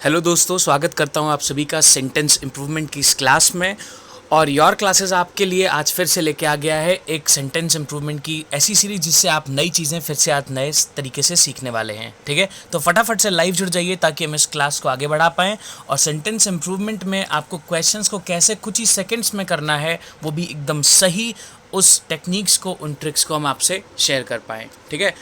Hello दोस्तों, स्वागत करता हूं आप सभी का सेंटेंस इम्प्रूवमेंट की इस क्लास में। और योर क्लासेस आपके लिए आज फिर से लेके आ गया है एक सेंटेंस इम्प्रूवमेंट की ऐसी सीरीज जिससे आप नई चीज़ें फिर से आज नए तरीके से सीखने वाले हैं। ठीक है, तो फटाफट से लाइव जुड़ जाइए ताकि हम इस क्लास को आगे बढ़ा पाएँ। और सेंटेंस इम्प्रूवमेंट में आपको क्वेश्चंस को कैसे कुछ ही सेकेंड्स में करना है, वो भी एकदम सही, उस टेक्निक्स को, उन ट्रिक्स को हम आपसे शेयर कर पाएँ। ठीक है,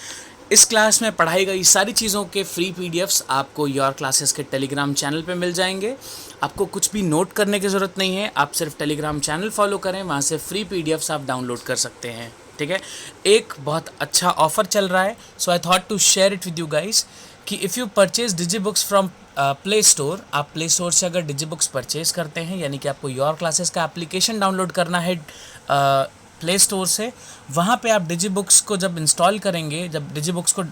इस क्लास में पढ़ाई गई सारी चीज़ों के फ्री पीडीएफ्स आपको योर क्लासेस के टेलीग्राम चैनल पे मिल जाएंगे। आपको कुछ भी नोट करने की ज़रूरत नहीं है, आप सिर्फ टेलीग्राम चैनल फॉलो करें, वहाँ से फ्री पीडीएफ्स आप डाउनलोड कर सकते हैं। ठीक है, एक बहुत अच्छा ऑफर चल रहा है, so I thought to share it with you guys कि if you purchase Digi books from Play Store, आप प्ले स्टोर से अगर डिजी बुक्स परचेज करते हैं, यानी कि आपको योर क्लासेस का एप्लीकेशन डाउनलोड करना है प्ले स्टोर से, वहाँ पे आप डिजी बुक्स को जब इंस्टॉल करेंगे, जब डिजी बुक्स को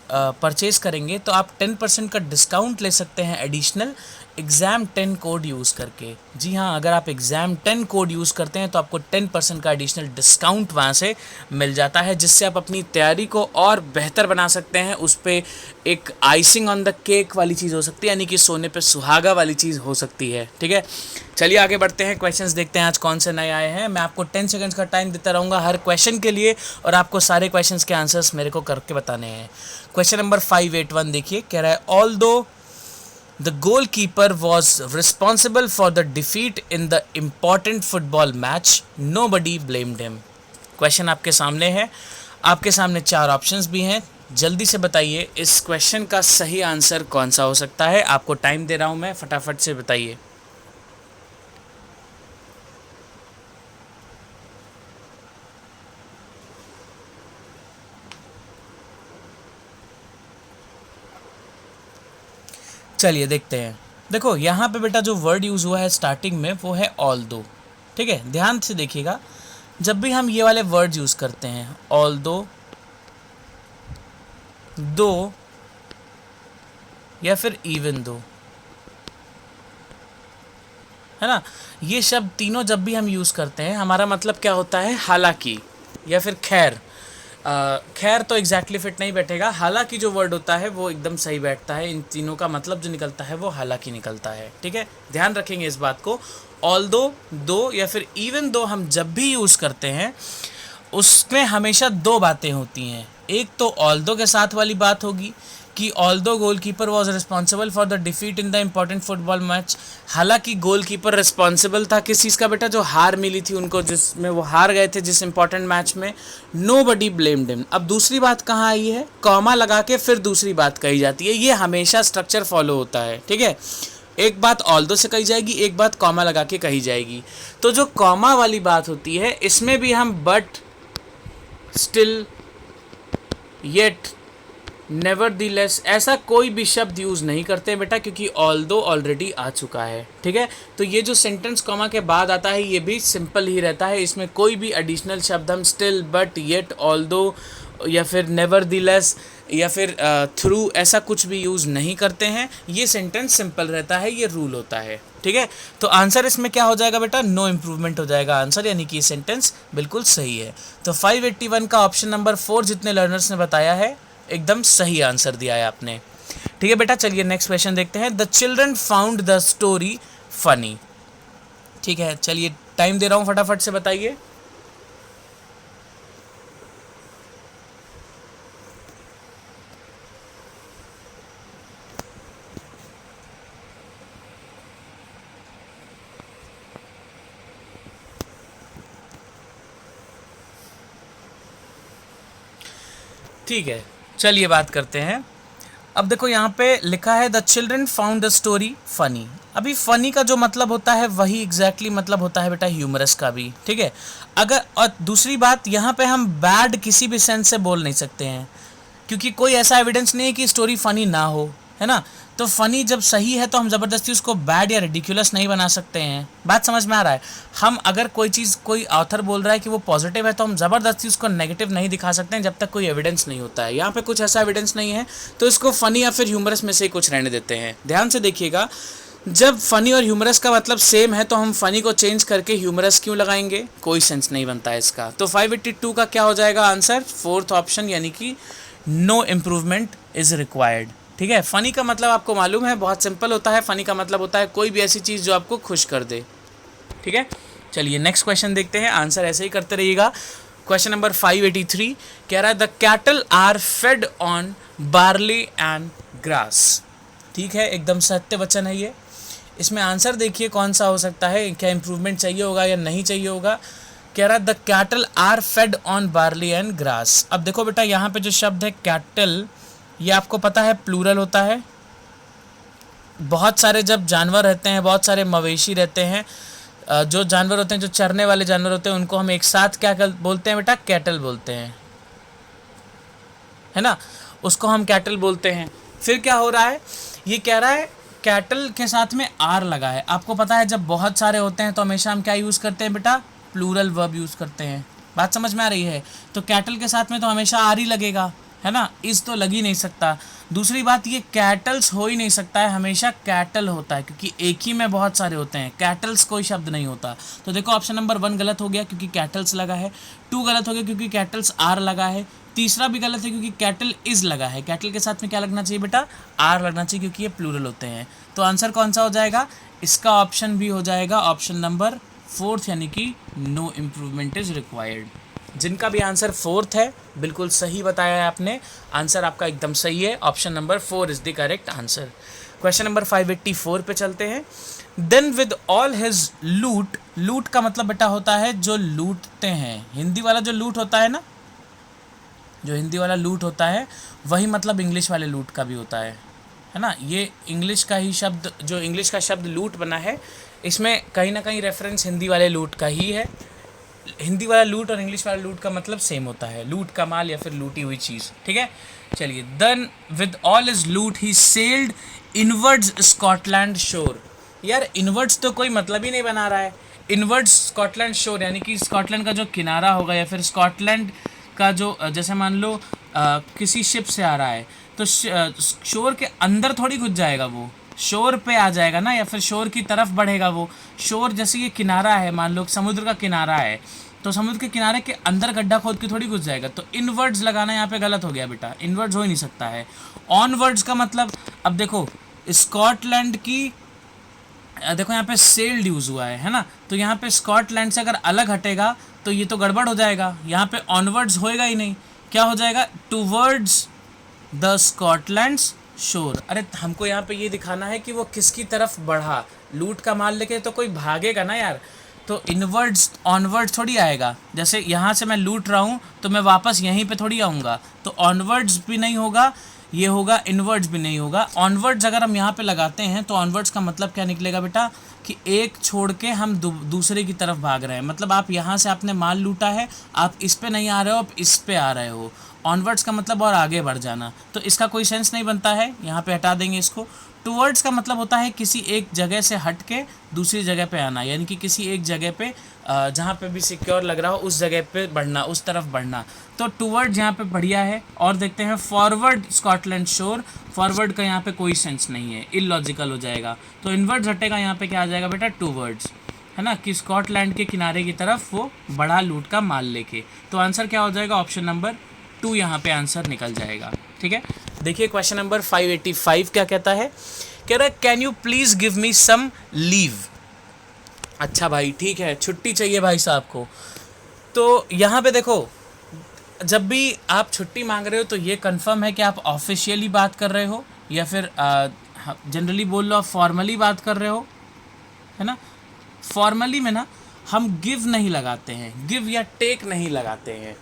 परचेज़ करेंगे, तो आप 10% का डिस्काउंट ले सकते हैं एडिशनल एग्ज़ाम 10 कोड यूज़ करके। जी हाँ, अगर आप एग्ज़ाम 10 कोड यूज़ करते हैं तो आपको 10% का एडिशनल डिस्काउंट वहाँ से मिल जाता है, जिससे आप अपनी तैयारी को और बेहतर बना सकते हैं। उस पर एक आइसिंग ऑन द केक वाली चीज़ हो सकती है, यानी कि सोने पे सुहागा वाली चीज़ हो सकती है। ठीक है, चलिए आगे बढ़ते हैं, क्वेश्चंस देखते हैं आज कौन से नए आए हैं। मैं आपको 10 सेकंड्स का टाइम देता रहूँगा हर क्वेश्चन के लिए, और आपको सारे क्वेश्चंस के आंसर्स मेरे को करके बताने हैं। क्वेश्चन नंबर 581 देखिए, कह रहा है although the goalkeeper was responsible for the defeat in the important football match, nobody blamed him. Question आपके सामने है, आपके सामने 4 ऑप्शंस भी हैं। जल्दी से बताइए इस क्वेश्चन का सही आंसर कौन सा हो सकता है। आपको टाइम दे रहा हूँ मैं, फटाफट से बताइए। चलिए देखते हैं। देखो यहाँ पे बेटा जो वर्ड यूज़ हुआ है स्टार्टिंग में वो है ऑल दो। ठीक है, ध्यान से देखिएगा, जब भी हम ये वाले वर्ड यूज़ करते हैं, ऑल दो, दो या फिर इवन दो, है ना, ये शब्द तीनों जब भी हम यूज़ करते हैं, हमारा मतलब क्या होता है, हालांकि या फिर खैर। खैर तो एग्जैक्टली फिट नहीं बैठेगा, हालांकि जो वर्ड होता है वो एकदम सही बैठता है। इन तीनों का मतलब जो निकलता है वो हालांकि निकलता है। ठीक है, ध्यान रखेंगे इस बात को। ऑल दो या फिर इवन दो हम जब भी यूज़ करते हैं, उसमें हमेशा 2 बातें होती हैं। एक तो ऑल दो के साथ वाली बात होगी कि ऑल दो goal keeper was responsible for the defeat in the important football match, हालांकि गोल कीपर रिस्पॉन्सिबल था किस चीज़ का बेटा, जो हार मिली थी उनको, जिसमें वो हार गए थे जिस इंपॉर्टेंट मैच में, नो बडी ब्लेम्ड हिम। अब दूसरी बात कहाँ आई है, कॉमा लगा के फिर दूसरी बात कही जाती है। ये हमेशा स्ट्रक्चर फॉलो होता है। ठीक है, एक बात ऑल दो से कही जाएगी, एक बात कॉमा लगा के कही जाएगी। तो जो कॉमा वाली बात होती है, इसमें भी हम बट, स्टिल, येट, नेवरदीलेस ऐसा कोई भी शब्द यूज़ नहीं करते बेटा, क्योंकि ऑल दो ऑलरेडी आ चुका है। ठीक है, तो ये जो सेंटेंस कॉमा के बाद आता है ये भी सिंपल ही रहता है, इसमें कोई भी एडिशनल शब्द हम स्टिल, बट, येट, ऑल दो या फिर नेवरदीलेस या फिर थ्रू ऐसा कुछ भी यूज़ नहीं करते हैं। ये सेंटेंस सिंपल रहता है, ये रूल होता है। ठीक है, तो आंसर इसमें क्या हो जाएगा बेटा, नो इम्प्रूवमेंट हो जाएगा आंसर, यानी कि ये सेंटेंस बिल्कुल सही है। तो 581 का ऑप्शन नंबर 4 जितने लर्नर्स ने बताया है, एकदम सही आंसर दिया है आपने। ठीक है बेटा, चलिए नेक्स्ट क्वेश्चन देखते हैं। The children found the story funny. ठीक है, चलिए टाइम दे रहा हूँ, फटाफट से बताइए। ठीक है, चलिए बात करते हैं। अब देखो यहाँ पे लिखा है the children found the story funny. अभी फनी का जो मतलब होता है वही एग्जैक्टली मतलब होता है बेटा ह्यूमरस का भी। ठीक है, अगर, और दूसरी बात, यहाँ पे हम बैड किसी भी सेंस से बोल नहीं सकते हैं, क्योंकि कोई ऐसा एविडेंस नहीं है कि स्टोरी फ़नी ना हो, है ना। तो फ़नी जब सही है तो हम ज़बरदस्ती उसको बैड या रिडिकुलस नहीं बना सकते हैं। बात समझ में आ रहा है। हम अगर कोई चीज़, कोई ऑथर बोल रहा है कि वो पॉजिटिव है, तो हम ज़बरदस्ती उसको नेगेटिव नहीं दिखा सकते हैं जब तक कोई एविडेंस नहीं होता है। यहाँ पे कुछ ऐसा एविडेंस नहीं है, तो इसको फ़नी या फिर ह्यूमरस में से ही कुछ रहने देते हैं। ध्यान से देखिएगा, जब फ़नी और ह्यूमरस का मतलब सेम है तो हम फ़नी को चेंज करके ह्यूमरस क्यों लगाएंगे, कोई सेंस नहीं बनता है इसका। तो 582 का क्या हो जाएगा आंसर, 4th ऑप्शन, यानी कि नो इम्प्रूवमेंट इज़ रिक्वायर्ड। ठीक है, फ़नी का मतलब आपको मालूम है, बहुत सिंपल होता है। फ़नी का मतलब होता है कोई भी ऐसी चीज़ जो आपको खुश कर दे। ठीक है, चलिए नेक्स्ट क्वेश्चन देखते हैं, आंसर ऐसे ही करते रहिएगा। क्वेश्चन नंबर 583 कह रहा है the cattle are fed on barley and grass. ठीक है, एकदम सत्य वचन है ये। इसमें आंसर देखिए कौन सा हो सकता है, क्या इंप्रूवमेंट चाहिए होगा या नहीं चाहिए होगा। कह रहा है the cattle are fed on barley and grass. अब देखो बेटा, यहाँ पे जो शब्द है कैटल, ये आपको पता है प्लूरल होता है। बहुत सारे जब जानवर रहते हैं, बहुत सारे मवेशी रहते हैं, जो जानवर होते हैं, जो चरने वाले जानवर होते हैं, उनको हम एक साथ क्या बोलते हैं बेटा, कैटल बोलते हैं, है ना, उसको हम कैटल बोलते हैं। फिर क्या हो रहा है, ये कह रहा है कैटल के साथ में आर लगा है। आपको पता है जब बहुत सारे होते हैं तो हमेशा हम क्या यूज़ करते हैं बेटा, प्लूरल वर्ब यूज़ करते हैं। बात समझ में आ रही है? तो कैटल के साथ में तो हमेशा आर ही लगेगा, है ना, इस तो लग ही नहीं सकता। दूसरी बात, ये कैटल्स हो ही नहीं सकता है, हमेशा कैटल होता है, क्योंकि एक ही में बहुत सारे होते हैं, कैटल्स कोई शब्द नहीं होता। तो देखो ऑप्शन नंबर 1 गलत हो गया क्योंकि कैटल्स लगा है, 2 गलत हो गया क्योंकि कैटल्स आर लगा है, तीसरा भी गलत है क्योंकि कैटल इज लगा है। कैटल के साथ में क्या लगना चाहिए बेटा, आर लगना चाहिए, क्योंकि ये प्लूरल होते हैं। तो आंसर कौन सा हो जाएगा, इसका ऑप्शन भी हो जाएगा ऑप्शन नंबर 4, यानी कि नो इम्प्रूवमेंट इज रिक्वायर्ड। जिनका भी आंसर 4 है, बिल्कुल सही बताया है आपने, आंसर आपका एकदम सही है, option number 4 is the correct answer. Question number 584 पे चलते हैं। देन विद ऑल हिज लूट, लूट का मतलब बेटा होता है जो लूटते हैं। हिंदी वाला जो लूट होता है ना, जो हिंदी वाला लूट होता है वही मतलब इंग्लिश वाले लूट का भी होता है ना। ये इंग्लिश का ही शब्द, जो इंग्लिश का शब्द लूट बना है, इसमें कहीं ना कहीं रेफरेंस हिंदी वाले लूट का ही है। हिंदी वाला लूट और इंग्लिश वाला लूट का मतलब सेम होता है, लूट का माल या फिर लूटी हुई चीज़। ठीक है, चलिए। देन विद ऑल इज लूट ही सेल्ड इनवर्ड्स स्कॉटलैंड शोर। यार इनवर्ड्स तो कोई मतलब ही नहीं बना रहा है। इनवर्ड्स स्कॉटलैंड शोर यानी कि स्कॉटलैंड का जो किनारा होगा, या फिर स्कॉटलैंड का जो, जैसे मान लो किसी शिप से आ रहा है तो शोर के अंदर थोड़ी घुस जाएगा, वो शोर पे आ जाएगा ना, या फिर शोर की तरफ बढ़ेगा वो। शोर जैसे ये किनारा है, मान लो समुद्र का किनारा है, तो समुद्र के किनारे के अंदर गड्ढा खोद के थोड़ी घुस जाएगा। तो इनवर्ड्स लगाना यहाँ पे गलत हो गया बेटा, इनवर्ड्स हो ही नहीं सकता है। ऑनवर्ड्स का मतलब, अब देखो स्कॉटलैंड की, देखो यहाँ पे सेल्ड यूज़ हुआ है ना, तो यहाँ पे स्कॉटलैंड से अगर अलग हटेगा तो ये तो गड़बड़ हो जाएगा, यहाँ पे ऑनवर्ड्स होएगा ही नहीं। क्या हो जाएगा, टूवर्ड्स द स्कॉटलैंड्स शोर। अरे हमको यहाँ पे ये दिखाना है कि वो किसकी तरफ बढ़ा, लूट का माल लेके तो कोई भागेगा ना यार, तो इनवर्ड्स ऑनवर्ड्स थोड़ी आएगा। जैसे यहाँ से मैं लूट रहा हूँ तो मैं वापस यहीं पे थोड़ी आऊँगा, तो ऑनवर्ड्स भी नहीं होगा, ये होगा, इनवर्ड्स भी नहीं होगा। ऑनवर्ड्स अगर हम यहाँ पे लगाते हैं तो ऑनवर्ड्स का मतलब क्या निकलेगा बेटा, कि एक छोड़ के हम दूसरे की तरफ भाग रहे हैं। मतलब आप यहाँ से आपने माल लूटा है, आप इस पे नहीं आ रहे हो, आप इस पे आ रहे हो। ऑनवर्ड्स का मतलब और आगे बढ़ जाना, तो इसका कोई सेंस नहीं बनता है, यहाँ पे हटा देंगे इसको। टूवर्ड्स का मतलब होता है किसी एक जगह से हट के दूसरी जगह पे आना, यानी कि किसी एक जगह पे जहाँ पे भी सिक्योर लग रहा हो उस जगह पे बढ़ना, उस तरफ बढ़ना। तो टूवर्ड्स यहाँ पे बढ़िया है। और देखते हैं फॉरवर्ड स्कॉटलैंड शोर, फॉरवर्ड का यहाँ पे कोई सेंस नहीं है, इलॉजिकल हो जाएगा। तो इनवर्ड्स हटेगा, यहाँ पे क्या आ जाएगा बेटा, टूवर्ड्स, है ना, कि स्कॉटलैंड के किनारे की तरफ वो बड़ा लूट का माल लेके। तो आंसर क्या हो जाएगा, ऑप्शन नंबर 2 यहाँ पे आंसर निकल जाएगा। ठीक है, देखिए क्वेश्चन नंबर 585 क्या कहता है, कह रहा है can you please give me some leave. अच्छा भाई ठीक है, छुट्टी चाहिए भाई साहब को। तो यहाँ पे देखो, जब भी आप छुट्टी मांग रहे हो तो ये कंफर्म है कि आप ऑफिशियली बात कर रहे हो या फिर जनरली बोल लो आप फॉर्मली बात कर रहे हो, है ना। फॉर्मली में ना हम गिव नहीं लगाते हैं, गिव या टेक नहीं लगाते हैं।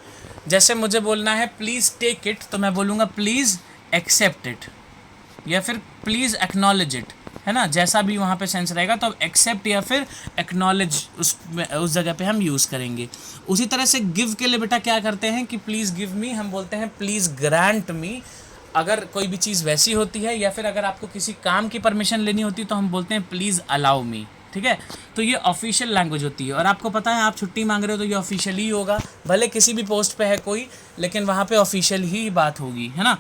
जैसे मुझे बोलना है प्लीज़ टेक इट, तो मैं बोलूँगा प्लीज़ एक्सेप्ट इट, या फिर प्लीज़ एक्नॉलेज इट, है ना। जैसा भी वहाँ पे सेंस रहेगा तो अब एक्सेप्ट या फिर एक्नॉलेज उस जगह पे हम यूज़ करेंगे। उसी तरह से गिव के लिए बेटा क्या करते हैं कि प्लीज़ गिव मी हम बोलते हैं प्लीज़ ग्रांट मी। अगर कोई भी चीज़ वैसी होती है, या फिर अगर आपको किसी काम की परमिशन लेनी होती है तो हम बोलते हैं प्लीज़ अलाउ मी। ठीक है, तो ये ऑफिशियल लैंग्वेज होती है। और आपको पता है आप छुट्टी मांग रहे हो तो ये ऑफिशियल ही होगा, भले किसी भी पोस्ट पे है कोई, लेकिन वहाँ पे ऑफिशियल ही बात होगी, है ना।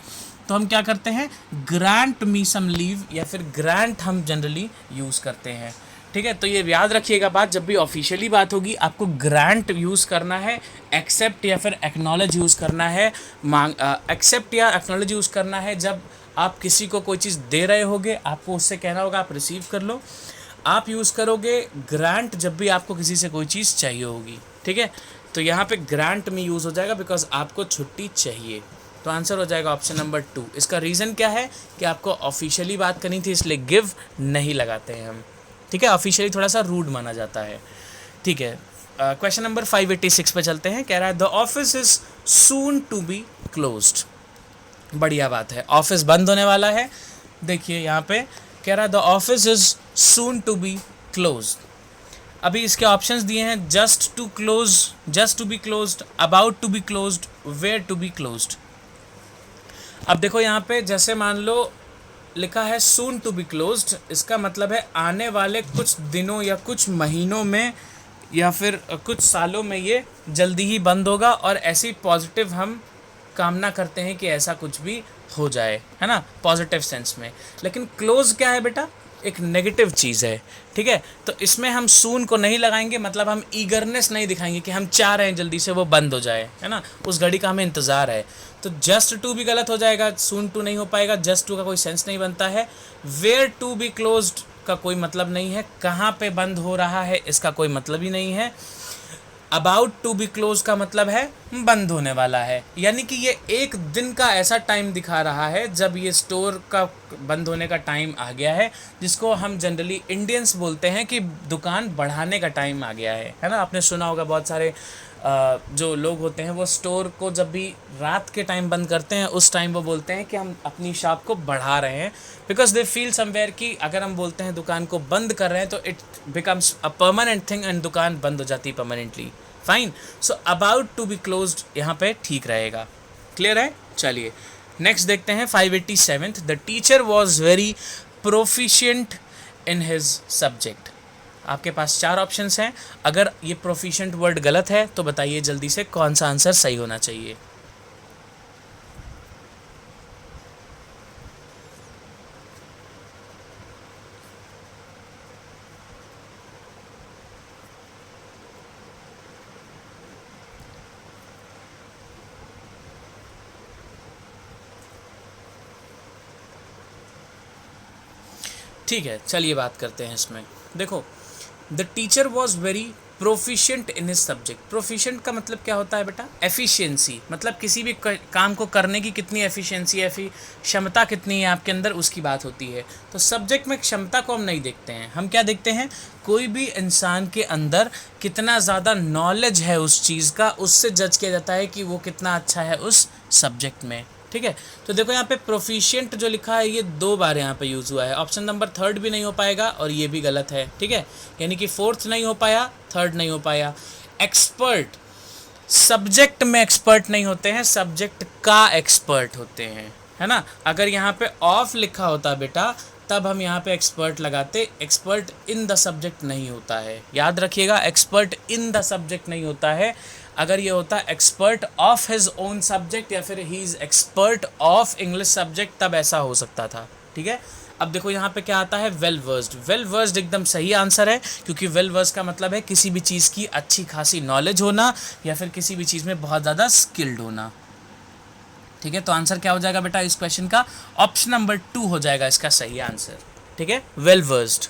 तो हम क्या करते हैं, ग्रांट मी सम लीव, या फिर ग्रांट हम जनरली यूज़ करते हैं। ठीक है, तो ये याद रखिएगा बात, जब भी ऑफिशियली बात होगी आपको ग्रांट यूज़ करना है, एक्सेप्ट या फिर एक्नॉलेज यूज़ करना है। एक्सेप्ट या एक्नॉलेज यूज़ करना है जब आप किसी को कोई चीज़ दे रहे होगे, आपको उससे कहना होगा आप रिसीव कर लो। आप यूज़ करोगे ग्रांट जब भी आपको किसी से कोई चीज़ चाहिए होगी, ठीक है। तो यहाँ पे ग्रांट में यूज़ हो जाएगा बिकॉज आपको छुट्टी चाहिए। तो आंसर हो जाएगा ऑप्शन नंबर 2। इसका रीज़न क्या है कि आपको ऑफिशियली बात करनी थी, इसलिए गिव नहीं लगाते हैं हम, ठीक है। ऑफिशियली थोड़ा सा रूड माना जाता है, ठीक है। क्वेश्चन नंबर 586 पे चलते हैं। कह रहा है the office is soon to be closed. बढ़िया बात है, ऑफिस बंद होने वाला है। देखिए यहाँ पे कह रहा है the office is soon to be closed. अभी इसके ऑप्शंस दिए हैं, just to close, just to be closed, about to be closed, where to be closed. अब देखो यहाँ पे जैसे मान लो लिखा है सून टू बी क्लोज्ड, इसका मतलब है आने वाले कुछ दिनों या कुछ महीनों में या फिर कुछ सालों में ये जल्दी ही बंद होगा, और ऐसी पॉजिटिव हम कामना करते हैं कि ऐसा कुछ भी हो जाए, है ना, पॉजिटिव सेंस में। लेकिन क्लोज क्या है बेटा, एक नेगेटिव चीज़ है, ठीक है। तो इसमें हम सून को नहीं लगाएंगे, मतलब हम ईगरनेस नहीं दिखाएंगे कि हम चाह रहे हैं जल्दी से वो बंद हो जाए, है ना, उस घड़ी का हमें इंतज़ार है। तो जस्ट टू भी गलत हो जाएगा, सून टू नहीं हो पाएगा, जस्ट टू का कोई सेंस नहीं बनता है। वेयर टू बी क्लोज्ड का कोई मतलब नहीं है, कहाँ पे बंद हो रहा है इसका कोई मतलब ही नहीं है। अबाउट टू बी क्लोज का मतलब है बंद होने वाला है, यानी कि ये एक दिन का ऐसा टाइम दिखा रहा है जब ये स्टोर का बंद होने का टाइम आ गया है, जिसको हम जनरली इंडियंस बोलते हैं कि दुकान बढ़ाने का टाइम आ गया है ना। आपने सुना होगा बहुत सारे जो लोग होते हैं वो स्टोर को जब भी रात के टाइम बंद करते हैं उस टाइम वो बोलते हैं कि हम अपनी शॉप को बढ़ा रहे हैं, बिकॉज दे फील समवेयर कि अगर हम बोलते हैं दुकान को बंद कर रहे हैं तो it becomes a permanent thing and दुकान बंद हो जाती है permanently. Fine, so about to be closed यहाँ पे ठीक रहेगा। क्लियर है? चलिए नेक्स्ट देखते हैं 587। The teacher was very proficient in his subject. आपके पास 4 ऑप्शंस हैं, अगर ये प्रोफिशिएंट वर्ड गलत है तो बताइए जल्दी से कौन सा आंसर सही होना चाहिए। ठीक है, चलिए बात करते हैं इसमें। देखो, the teacher was very proficient in his subject. Proficient का मतलब क्या होता है बेटा? एफिशिएंसी, मतलब किसी भी काम को करने की कितनी एफिशिएंसी है, क्षमता कितनी है आपके अंदर, उसकी बात होती है। तो सब्जेक्ट में क्षमता को हम नहीं देखते हैं, हम क्या देखते हैं, कोई भी इंसान के अंदर कितना ज़्यादा नॉलेज है उस चीज़ का, उससे जज किया जाता है कि वो कितना अच्छा है उस सब्जेक्ट में। ठीक है, तो देखो यहाँ पे प्रोफिशिएंट जो लिखा है ये 2 बार यहाँ पे यूज़ हुआ है। ऑप्शन नंबर 3 भी नहीं हो पाएगा और ये भी गलत है। ठीक है, यानी कि 4th नहीं हो पाया, 3rd नहीं हो पाया। एक्सपर्ट, सब्जेक्ट में एक्सपर्ट नहीं होते हैं, सब्जेक्ट का एक्सपर्ट होते हैं, है ना। अगर यहाँ पे ऑफ लिखा होता बेटा तब हम यहाँ पे एक्सपर्ट लगाते, एक्सपर्ट इन द सब्जेक्ट नहीं होता है, याद रखिएगा, एक्सपर्ट इन द सब्जेक्ट नहीं होता है। अगर ये होता expert of his own subject या फिर he is expert of English subject, तब ऐसा हो सकता था। ठीक है, अब देखो यहाँ पे क्या आता है, वेल वर्स्ड। वेल वर्स्ड एकदम सही आंसर है, क्योंकि वेल वर्स्ड का मतलब है किसी भी चीज़ की अच्छी खासी नॉलेज होना या फिर किसी भी चीज़ में बहुत ज़्यादा स्किल्ड होना। ठीक है, तो आंसर क्या हो जाएगा बेटा इस क्वेश्चन का? ऑप्शन नंबर 2 हो जाएगा इसका सही आंसर। ठीक है, वेल वर्स्ड।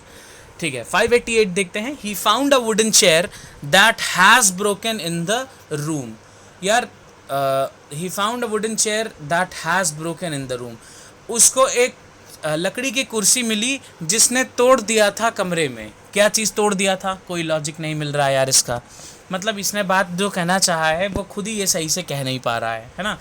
ठीक है, 588 देखते हैं। He found a wooden chair that has broken in the room. यार, he found a wooden chair that has broken in the room. उसको एक लकड़ी की कुर्सी मिली जिसने तोड़ दिया था कमरे में। क्या चीज़ तोड़ दिया था? कोई लॉजिक नहीं मिल रहा है यार इसका, मतलब इसने बात जो कहना चाहा है वो खुद ही ये सही से कह नहीं पा रहा है ना।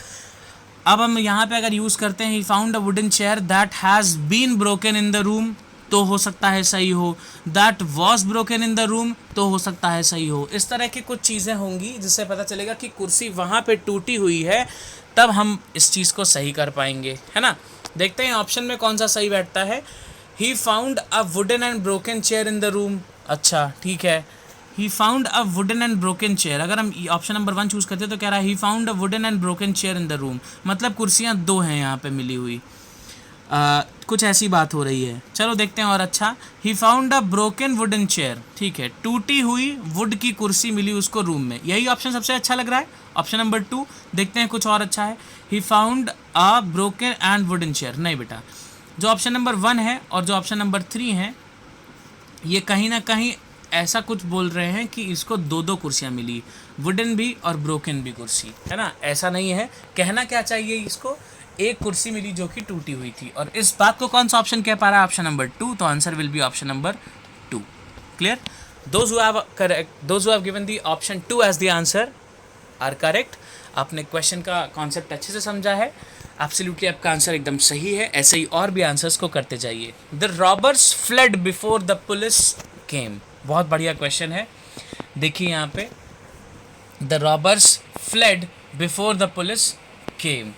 अब हम यहाँ पे अगर यूज़ करते हैं he found a wooden chair that has been broken in the room, तो हो सकता है सही हो। That was broken in the room, तो हो सकता है सही हो। इस तरह की कुछ चीज़ें होंगी जिससे पता चलेगा कि कुर्सी वहाँ पे टूटी हुई है, तब हम इस चीज़ को सही कर पाएंगे, है ना। देखते हैं ऑप्शन में कौन सा सही बैठता है। ही found a wooden and broken chair in the room, अच्छा ठीक है। ही found a wooden and broken chair, अगर हम ऑप्शन नंबर 1 चूज़ करते हैं तो कह रहा है ही found a wooden and broken chair in the room, मतलब कुर्सियाँ 2 हैं यहाँ पे मिली हुई। कुछ ऐसी बात हो रही है। चलो देखते हैं और अच्छा। ही found a broken wooden chair, ठीक है, टूटी हुई वुड की कुर्सी मिली उसको रूम में। यही ऑप्शन सबसे अच्छा लग रहा है, ऑप्शन नंबर 2। देखते हैं कुछ और अच्छा है। ही found a broken and wooden chair, नहीं बेटा, जो ऑप्शन नंबर 1 है और जो ऑप्शन नंबर 3 है ये कहीं ना कहीं ऐसा कुछ बोल रहे हैं कि इसको दो दो कुर्सियाँ मिली, वुडन भी और ब्रोकन भी कुर्सी, है ना। ऐसा नहीं है, कहना क्या चाहिए इसको, एक कुर्सी मिली जो कि टूटी हुई थी। और इस बात को कौन सा ऑप्शन कह पा रहा है, ऑप्शन नंबर 2, तो answer will be option number 2। Clear? Those who have correct, those who have given the option 2 as the answer are correct. आपने क्वेश्चन का कॉन्सेप्ट अच्छे से समझा है, एब्सोल्युटली आपका आंसर एकदम सही है। ऐसे ही और भी आंसर्स को करते जाइए। The robbers fled before the police केम, बहुत बढ़िया क्वेश्चन है। देखिए यहाँ पे, the robbers fled before the police केम।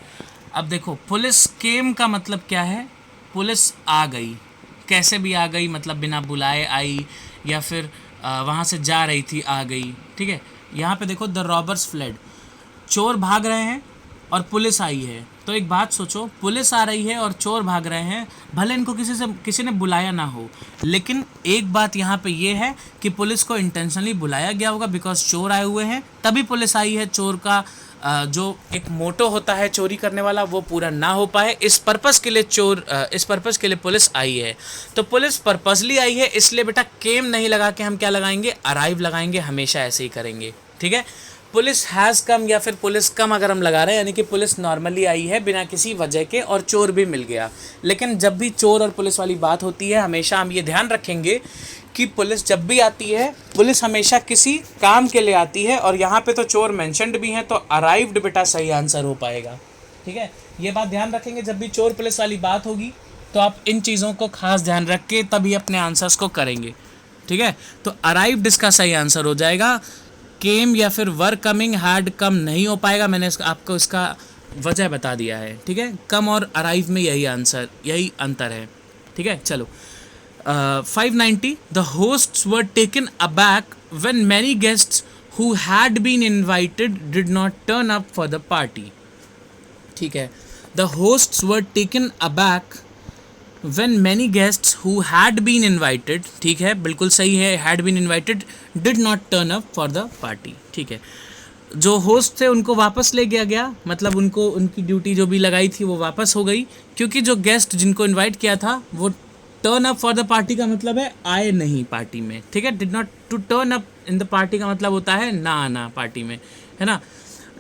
अब देखो, पुलिस केम का मतलब क्या है, पुलिस आ गई, कैसे भी आ गई, मतलब बिना बुलाए आई या फिर वहाँ से जा रही थी, आ गई, ठीक है। यहाँ पे देखो, द रॉबर्स फ्लेड, चोर भाग रहे हैं और पुलिस आई है। तो एक बात सोचो, पुलिस आ रही है और चोर भाग रहे हैं, भले इनको किसी ने बुलाया ना हो, लेकिन एक बात यहाँ पे ये है कि पुलिस को इंटेंशनली बुलाया गया होगा, बिकॉज चोर आए हुए हैं तभी पुलिस आई है। चोर का जो एक मोटो होता है चोरी करने वाला, वो पूरा ना हो पाए, इस पर्पस के लिए इस पर्पस के लिए पुलिस आई है। तो पुलिस पर्पसली आई है, इसलिए बेटा केम नहीं लगा के हम क्या लगाएंगे, अराइव लगाएंगे। हमेशा ऐसे ही करेंगे, ठीक है। पुलिस हैज़ कम या फिर पुलिस कम अगर हम लगा रहे हैं, यानी कि पुलिस नॉर्मली आई है बिना किसी वजह के और चोर भी मिल गया। लेकिन जब भी चोर और पुलिस वाली बात होती है, हमेशा हम ये ध्यान रखेंगे कि पुलिस जब भी आती है, पुलिस हमेशा किसी काम के लिए आती है। और यहाँ पे तो चोर मेंशन्ड भी हैं, तो अराइव्ड बेटा सही आंसर हो पाएगा, ठीक है। ये बात ध्यान रखेंगे, जब भी चोर पुलिस वाली बात होगी तो आप इन चीज़ों को खास ध्यान रख के तभी अपने आंसर्स को करेंगे, ठीक है। तो अराइव्ड इसका सही आंसर हो जाएगा। केम या फिर वर कमिंग, हैड कम नहीं हो पाएगा। मैंने आपको इसका वजह बता दिया है, ठीक है। कम और अराइव में यही आंसर, यही अंतर है, ठीक है। चलो 590, the hosts were taken aback when many guests who had been invited did not turn up for the party, ठीक है। The hosts were taken aback when many guests who had been invited, ठीक है, बिल्कुल सही है, had been invited did not turn up for the party, ठीक है। जो होस्ट थे उनको वापस ले गया, मतलब उनको उनकी ड्यूटी जो भी लगाई थी वो वापस हो गई, क्योंकि जो गेस्ट जिनको इनवाइट किया था वो turn up for the party का मतलब है आए नहीं पार्टी में, ठीक है। Did not to turn up in the party का मतलब होता है ना आना पार्टी में, है ना।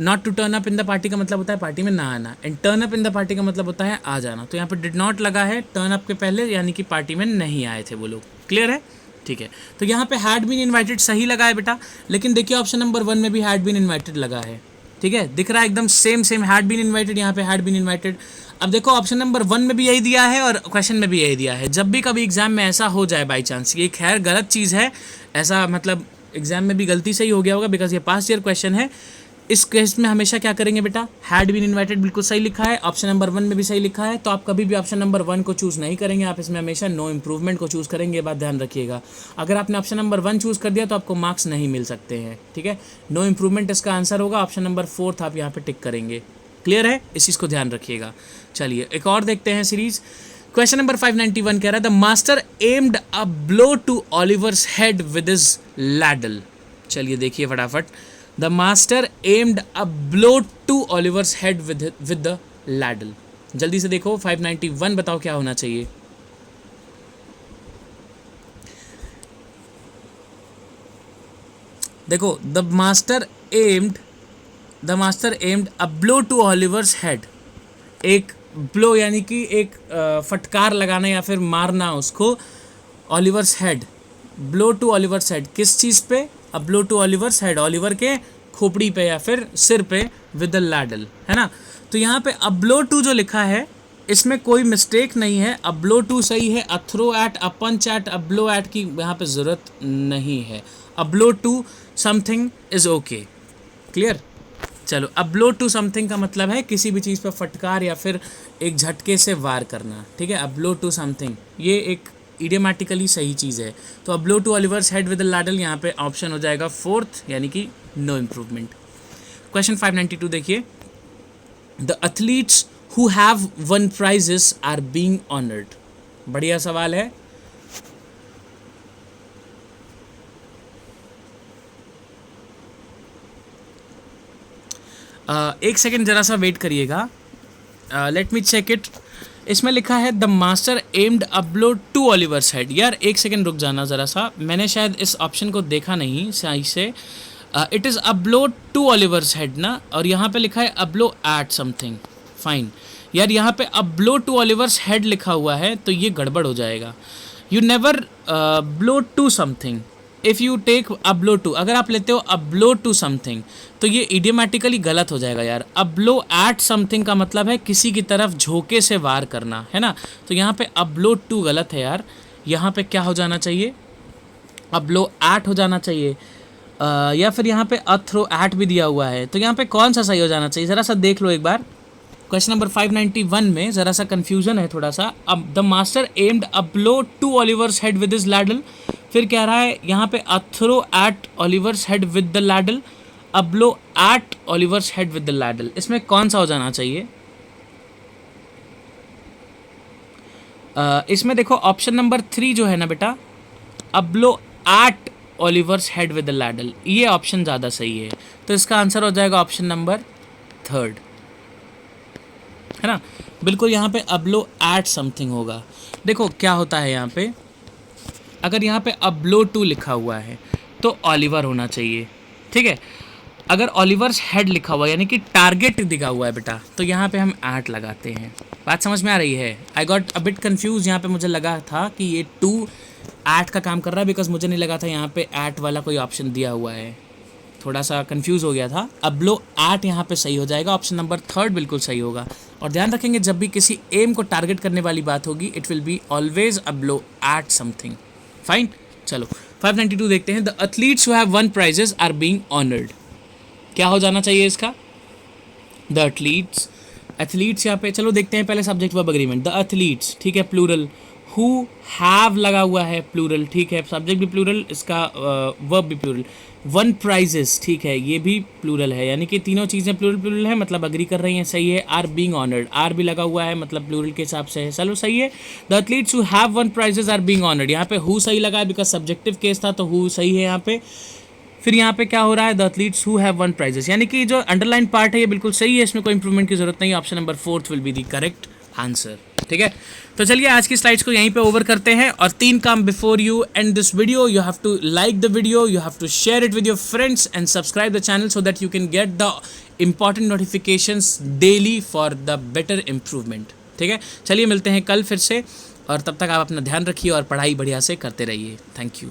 Not to turn up in the party का मतलब होता है पार्टी में ना आना, and turn up in the party का मतलब होता है आ जाना। तो यहाँ पे डिड नॉट लगा है टर्न अप के पहले, यानी कि पार्टी में नहीं आए थे वो लोग। क्लियर है, ठीक है। तो यहाँ पे हैड बीन इन्वाइटेड सही लगा है बेटा, लेकिन देखिए ऑप्शन नंबर 1 में भी हैड बीन इन्वाइटेड लगा है, ठीक है। दिख रहा है एकदम सेम हैड बीन इन्वाइटेड, यहाँ पे हैड बीन इन्वाइटेड। अब देखो ऑप्शन नंबर 1 में भी यही दिया है और क्वेश्चन में भी यही दिया है। जब भी कभी एग्जाम में ऐसा हो जाए बाई चांस, ये खैर गलत चीज़ है, ऐसा मतलब एग्जाम में भी गलती से ही हो गया होगा, बिकॉज ये पास्ट ईयर क्वेश्चन है। इस केस में हमेशा क्या करेंगे बेटा, हैड बीन इन्वाइटेड बिल्कुल सही लिखा है, ऑप्शन नंबर 1 में भी सही लिखा है, तो आप कभी भी ऑप्शन नंबर 1 को चूज़ नहीं करेंगे, आप इसमें हमेशा नो इम्प्रूवमेंट को चूज़ करेंगे। ये बात ध्यान रखिएगा, अगर आपने ऑप्शन नंबर 1 चूज़ कर दिया तो आपको मार्क्स नहीं मिल सकते हैं, ठीक है। नो इम्प्रूवमेंट इसका आंसर होगा, ऑप्शन नंबर 4 आप यहाँ पे टिक करेंगे। क्लियर है, इस चीज़ को ध्यान रखिएगा। चलिए एक और देखते हैं सीरीज। क्वेश्चन नंबर 591 कह रहा है, the master aimed a blow to Oliver's head with his ladle. चलिए देखिए फटाफट, The master aimed a blow to Oliver's head with the ladle। जल्दी से देखो 591 बताओ क्या होना चाहिए। देखो the master aimed a blow to Oliver's head, एक ब्लो यानी कि एक फटकार लगाना या फिर मारना उसको, Oliver's head, blow to Oliver's head, किस चीज़ पे, अब blow to Oliver's head, Oliver के खोपड़ी पे या फिर सिर पे, विद द लैडल, है ना। तो यहाँ पे अब ब्लो टू जो लिखा है इसमें कोई मिस्टेक नहीं है, अब ब्लो टू सही है, a throw at, a punch at, a blow at की यहाँ पे ज़रूरत नहीं है, अब blow to something is okay. Clear, चलो अब ब्लो टू समथिंग का मतलब है किसी भी चीज़ पर फटकार या फिर एक झटके से वार करना, ठीक है। अब ब्लो टू समथिंग ये एक इडियोमैटिकली सही चीज़ है, तो अब blow to Oliver's head with the ladle यहाँ पे ऑप्शन हो जाएगा 4th, यानी कि नो इम्प्रूवमेंट। क्वेश्चन 592 देखिए, the athletes who have won prizes are being honoured? बढ़िया सवाल है। एक सेकेंड जरा सा वेट करिएगा, लेट मी चेक इट। इसमें लिखा है the master aimed a blow to Oliver's head. यार एक सेकेंड रुक जाना ज़रा सा, मैंने शायद इस ऑप्शन को देखा नहीं सही से। It is a blow to Oliver's head ना, और यहाँ पे लिखा है a blow at something. Fine यार, यहाँ पे a blow to Oliver's head लिखा हुआ है तो ये गड़बड़ हो जाएगा। You never blow to something if you take a blow to. अगर आप लेते हो अ ब्लो टू समथिंग तो ये इडियोमैटिकली गलत हो जाएगा यार। अ ब्लो एट समथिंग का मतलब है किसी की तरफ झोंके से वार करना, है ना। तो यहाँ पे अ ब्लो टू गलत है यार। यहाँ पे क्या हो जाना चाहिए? अ ब्लो एट हो जाना चाहिए। या फिर यहाँ पे अ थ्रो एट भी दिया हुआ है, तो यहाँ पे कौन सा सही हो जाना चाहिए? ज़रा सा देख लो एक बार। क्वेश्चन नंबर 591 में ज़रा सा कन्फ्यूजन है थोड़ा सा। अब the master aimed a blow to Oliver's head with his ladle, फिर कह रहा है यहाँ पे a throw at Oliver's head with the ladle, a blow at Oliver's head with the ladle. इसमें कौन सा हो जाना चाहिए? इसमें देखो ऑप्शन नंबर 3 जो है ना बेटा, a blow at Oliver's head with the ladle, ये ऑप्शन ज़्यादा सही है। तो इसका आंसर हो जाएगा ऑप्शन नंबर 3, है ना। बिल्कुल यहाँ पे अब्लो एट समथिंग होगा। देखो क्या होता है यहाँ पे, अगर यहाँ पे अब्लो टू लिखा हुआ है तो ऑलिवर होना चाहिए, ठीक है। अगर ऑलिवर्स हेड लिखा हुआ है यानी कि टारगेट दिखा हुआ है बेटा, तो यहाँ पे हम एट लगाते हैं। बात समझ में आ रही है? I got a bit confuse. यहाँ पे मुझे लगा था कि ये टू एट का काम कर रहा है, बिकॉज मुझे नहीं लगा था यहाँ पे एट वाला कोई ऑप्शन दिया हुआ है। थोड़ा सा कंफ्यूज हो गया था। अब ब्लो एट यहाँ पे सही हो जाएगा, ऑप्शन नंबर 3 बिल्कुल सही होगा। और ध्यान रखेंगे जब भी किसी एम को टारगेट करने वाली बात होगी, it will be always a blow at something. Fine, चलो 592 देखते हैं। The athletes who have won prizes are being honoured. क्या हो जाना चाहिए इसका? द एथलीट्स, एथलीट्स यहाँ पे चलो देखते हैं पहले subject verb agreement. The athletes, ठीक है, प्लूरल। हु हैव लगा हुआ है, प्लूरल, ठीक है, सब्जेक्ट भी प्लूरल, इसका वर्ब भी प्लूरल। वन प्राइजेस, ठीक है, ये भी प्लूरल है, यानी कि तीनों चीज़ें प्लूरल प्लूरल है, मतलब अग्री कर रही हैं, सही है। आर बीइंग ऑनर्ड, आर भी लगा हुआ है, मतलब प्लूरल के हिसाब से है, चलो सही है। The athletes who have won prizes are being honoured, यहाँ पे हु सही लगा है बिकॉज सब्जेक्टिव केस था, तो हु सही है यहाँ पे। फिर यहाँ पे क्या हो रहा है? The athletes who have won prizes, यानी कि जो अंडरलाइन पार्ट है ये बिल्कुल सही है, इसमें कोई इंप्रूवमेंट की जरूरत नहीं है। Option number 4 will be the correct answer, ठीक है। तो चलिए आज की स्लाइड्स को यहीं पे ओवर करते हैं। और 3 काम before you end this video, you have to like the video, you have to share it with your friends and subscribe the channel so that you can get the important notifications daily for the better improvement, ठीक है। चलिए मिलते हैं कल फिर से, और तब तक आप अपना ध्यान रखिए और पढ़ाई बढ़िया से करते रहिए। Thank you.